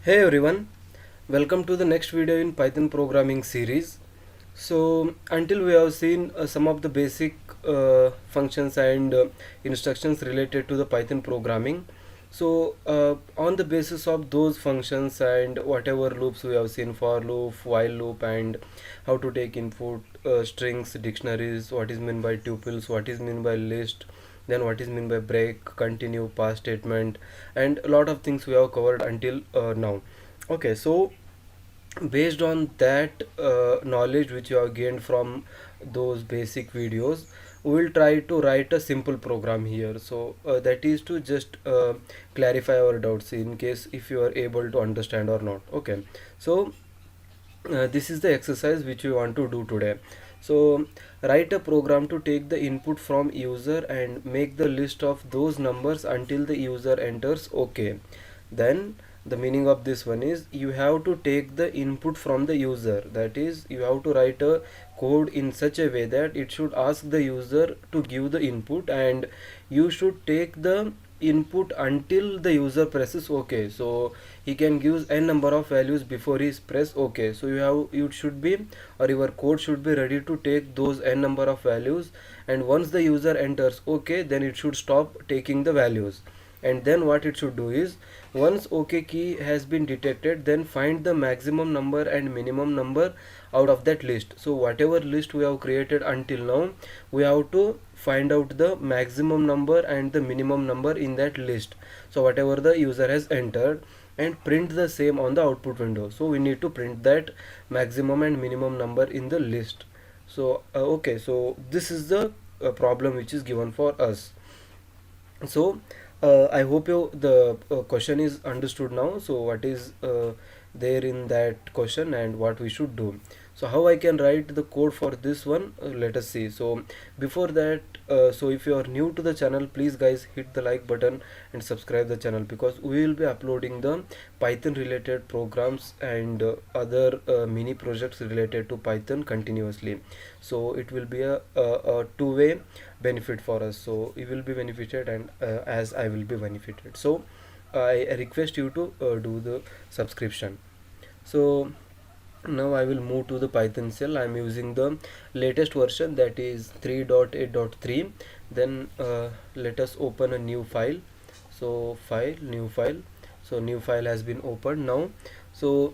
Hey everyone, welcome to the next video in Python programming series. So until we have seen some of the basic functions and instructions related to the Python programming. So on the basis of those functions and whatever loops we have seen, for loop, while loop, and how to take input, strings, dictionaries, what is meant by tuples, what is meant by list, then what is meant by break, continue, pass statement, and a lot of things we have covered until now. Okay, so based on that knowledge which you have gained from those basic videos, we will try to write a simple program here. So that is to just clarify our doubts in case if you are able to understand or not. Okay, so this is the exercise which we want to do today. So write a program to take the input from user and make the list of those numbers until the user enters OK. Then the meaning of this one is you have to take the input from the user, that is you have to write a code in such a way that it should ask the user to give the input, and you should take the input until the user presses OK. So he can give n number of values before he press OK. So you should be, or your code should be ready to take those n number of values, and once the user enters OK, then it should stop taking the values. And then what it should do is, once OK key has been detected, then find the maximum number and minimum number out of that list. So whatever list we have created until now, we have to find out the maximum number and the minimum number in that list, so whatever the user has entered, and print the same on the output window. So we need to print that maximum and minimum number in the list. Okay, so this is the problem which is given for us. So I hope you the question is understood now. So what is there in that question and what we should do. So how I can write the code for this one, let us see. So before that, so if you are new to the channel, please guys hit the like button and subscribe the channel, because we will be uploading the Python related programs and other mini projects related to Python continuously. So it will be a two-way benefit for us. So you will be benefited, and as I will be benefited. So I request you to do the subscription. So now I will move to the Python shell. I am using the latest version, that is 3.8.3. Then let us open a new file. So file, new file. So new file has been opened now. So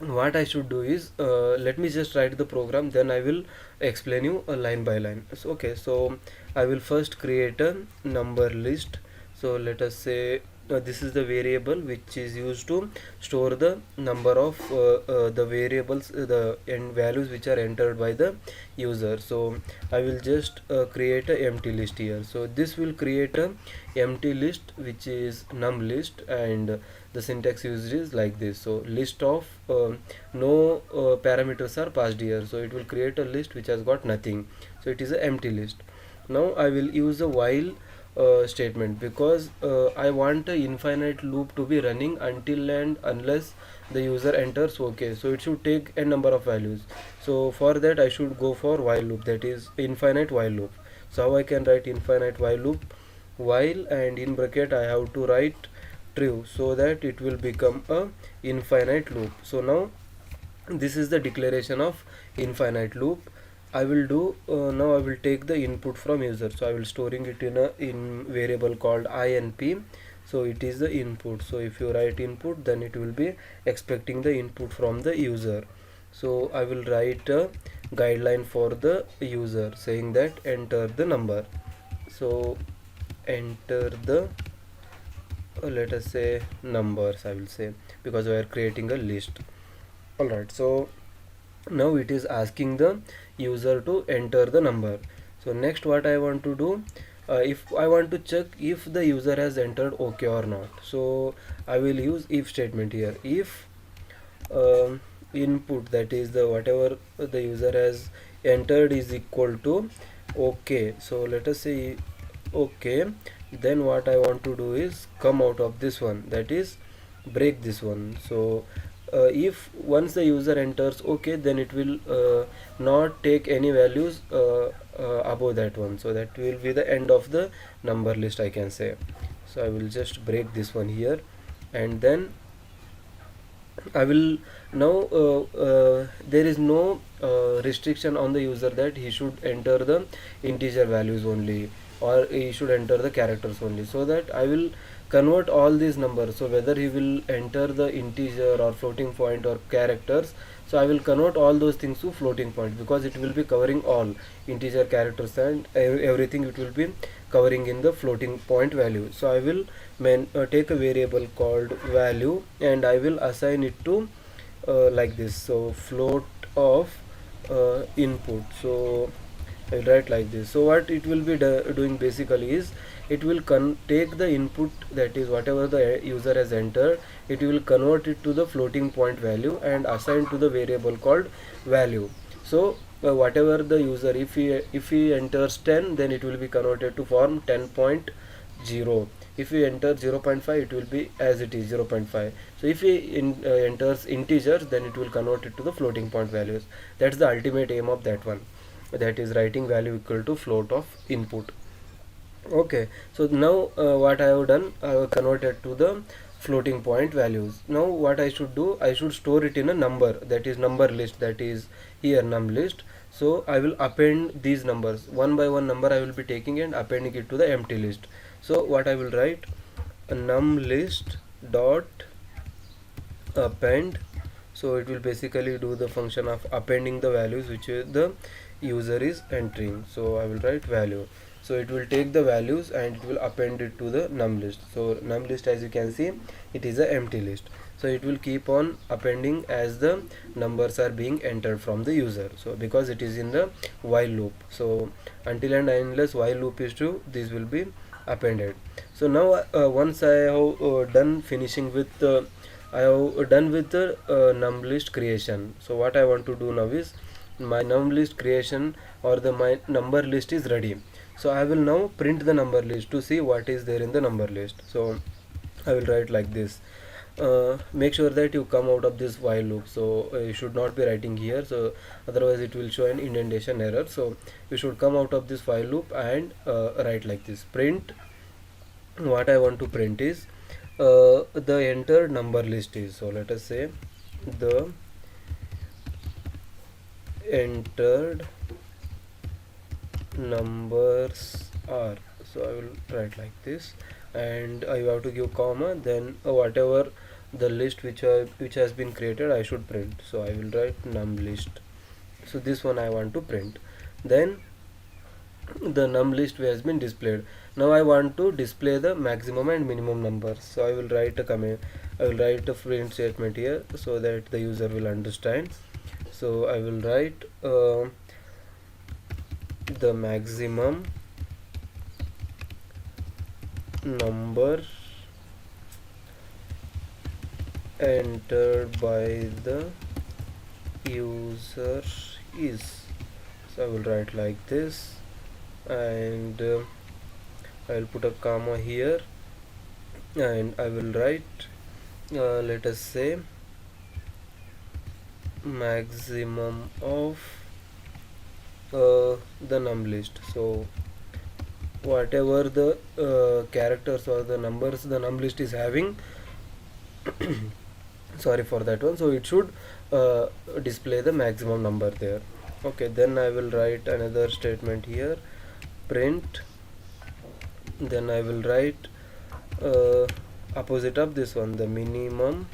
what I should do is, let me just write the program, then I will explain you line by line. So I will first create a number list. So let us say this is the variable which is used to store the number of the variables, the values which are entered by the user. So I will just create a empty list here. So this will create a empty list which is num list, and the syntax used is like this. So list of no parameters are passed here, so it will create a list which has got nothing, so it is an empty list. Now I will use a while statement, because I want a infinite loop to be running until and unless the user enters OK. So it should take a number of values. So for that I should go for while loop, that is infinite while loop. So how I can write infinite while loop? While, and in bracket I have to write true, so that it will become a infinite loop. So now this is the declaration of infinite loop. I will do now I will take the input from user. So I will storing it in a variable called inp. So it is the input. So if you write input, then it will be expecting the input from the user. So I will write a guideline for the user saying that enter the number. So enter the let us say numbers, I will say, because we are creating a list. Alright, so now it is asking the user to enter the number. So next what I want to do, if I want to check if the user has entered OK or not, so I will use if statement here. If input, that is the whatever the user has entered, is equal to OK, so let us say OK, then what I want to do is come out of this one, that is break this one. So if once the user enters OK, then it will not take any values above that one, so that will be the end of the number list, I can say. So I will just break this one here, and then I will now there is no restriction on the user that he should enter the integer values only, or he should enter the characters only, so that I will convert all these numbers. So whether he will enter the integer or floating point or characters, so I will convert all those things to floating point, because it will be covering all integer, characters, and everything it will be covering in the floating point value. So I will take a variable called value, and I will assign it to like this, so float of input. So I'll write like this. So what it will be doing basically is, it will take the input, that is whatever the user has entered, it will convert it to the floating point value and assign to the variable called value. So whatever the user, if he enters 10, then it will be converted to form 10.0. If he enters 0.5, it will be as it is 0.5. So if he enters integers, then it will convert it to the floating point values. That's the ultimate aim of that one, that is writing value equal to float of input. Okay, so now what I have done, I have converted to the floating point values. Now what I should do, I should store it in a number, that is number list, that is here num list. So I will append these numbers one by one. Number I will be taking and appending it to the empty list. So what I will write, a num list dot append. So it will basically do the function of appending the values which the user is entering. So I will write value. So it will take the values and it will append it to the num list. So num list, as you can see, it is a empty list. So it will keep on appending as the numbers are being entered from the user. So because it is in the while loop, so until and unless while loop is true, this will be appended. So now once I have done finishing with I have done with the num list creation. So what I want to do now is, my num list creation, or the my number list is ready. So I will now print the number list to see what is there in the number list. So I will write like this. Make sure that you come out of this while loop. So you should not be writing here, so otherwise it will show an indentation error. So you should come out of this while loop and write like this: print. What I want to print is the entered number list is, so let us say the entered numbers are. So I will write like this, and I have to give comma, then whatever the list which has been created, I should print. So I will write num list. So this one I want to print. Then the num list has been displayed. Now I want to display the maximum and minimum numbers. So I will write a comment, I will write a print statement here so that the user will understand. So I will write the maximum number entered by the user is. So I will write like this, and I will put a comma here, and I will write let us say maximum of the num list. So whatever the characters or the numbers the num list is having, sorry for that one, so it should display the maximum number there. Okay, then I will write another statement here, print. Then I will write opposite of this one, the minimum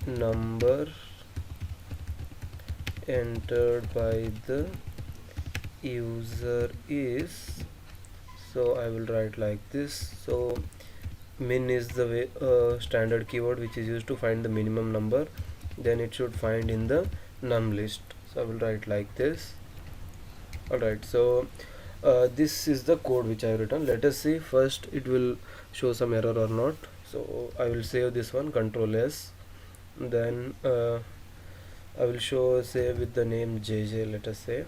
number entered by the user is. So I will write like this. So min is the standard keyword which is used to find the minimum number, then it should find in the num list. So I will write like this. Alright, so this is the code which I have written. Let us see first it will show some error or not. So I will save this one, Control S. Then I will save with the name JJ, let us say.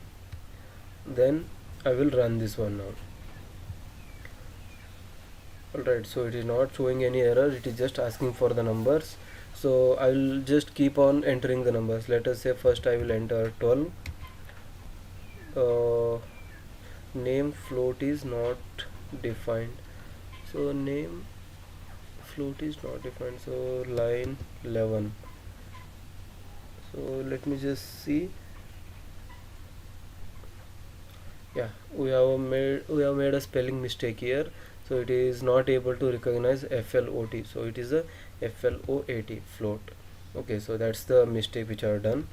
Then I will run this one now. Alright, so it is not showing any error, it is just asking for the numbers. So I will just keep on entering the numbers. Let us say first I will enter 12. Name float is not defined, so name float is not defined, so line 11. So let me just see. Yeah, we have made a spelling mistake here. So it is not able to recognize float, so it is a float, float. Okay, so that's the mistake which I have done.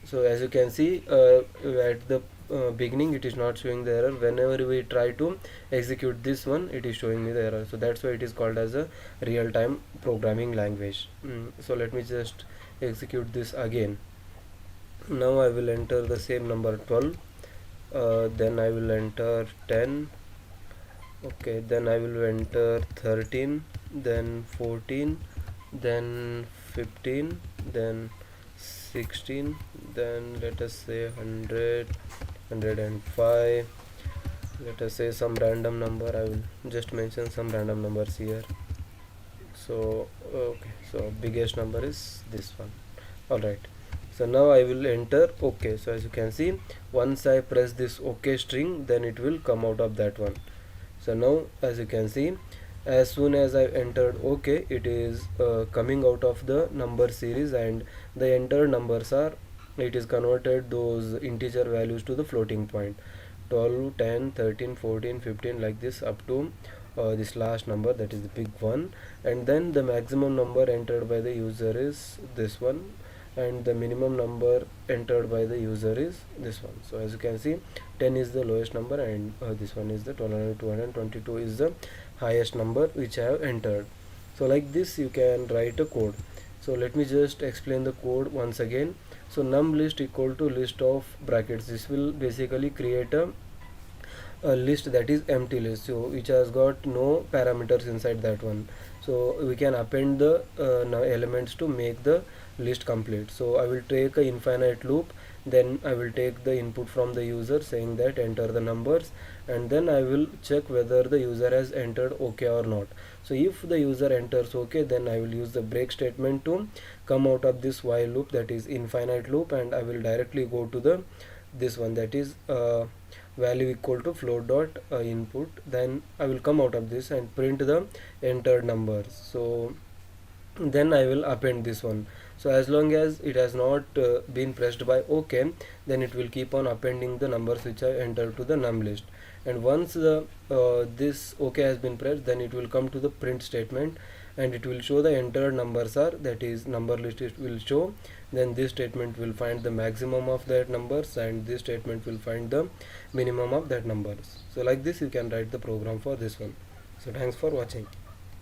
So as you can see, at the beginning it is not showing the error. Whenever we try to execute this one, it is showing me the error. So that's why it is called as a real-time programming language. So let me just execute this again. Now I will enter the same number 12, then I will enter 10. Okay, then I will enter 13, then 14, then 15, then 16, then let us say 100, 105. Let us say some random number. I will just mention some random numbers here. So okay, so biggest number is this one. Alright, so now I will enter OK. So as you can see, once I press this OK string, then it will come out of that one. So now as you can see, as soon as I entered OK, it is coming out of the number series, and the entered numbers are, it is converted those integer values to the floating point, 12, 10, 13, 14, 15, like this up to this last number, that is the big one. And then the maximum number entered by the user is this one, and the minimum number entered by the user is this one. So as you can see, 10 is the lowest number, and this one is the 1222 is the highest number which I have entered. So like this you can write a code. So let me just explain the code once again. So num list equal to list of brackets. This will basically create a list that is empty list, so which has got no parameters inside that one. So we can append the elements to make the list complete. So I will take a infinite loop, then I will take the input from the user saying that enter the numbers, and then I will check whether the user has entered OK or not. So if the user enters OK, then I will use the break statement to come out of this while loop, that is infinite loop, and I will directly go to the this one, that is value equal to float dot input. Then I will come out of this and print the entered numbers. So then I will append this one. So as long as it has not been pressed by OK, then it will keep on appending the numbers which I entered to the num list. And once the this OK has been pressed, then it will come to the print statement, and it will show the entered numbers are, that is number list it will show. Then this statement will find the maximum of that numbers, and this statement will find the minimum of that numbers. So like this you can write the program for this one. So thanks for watching.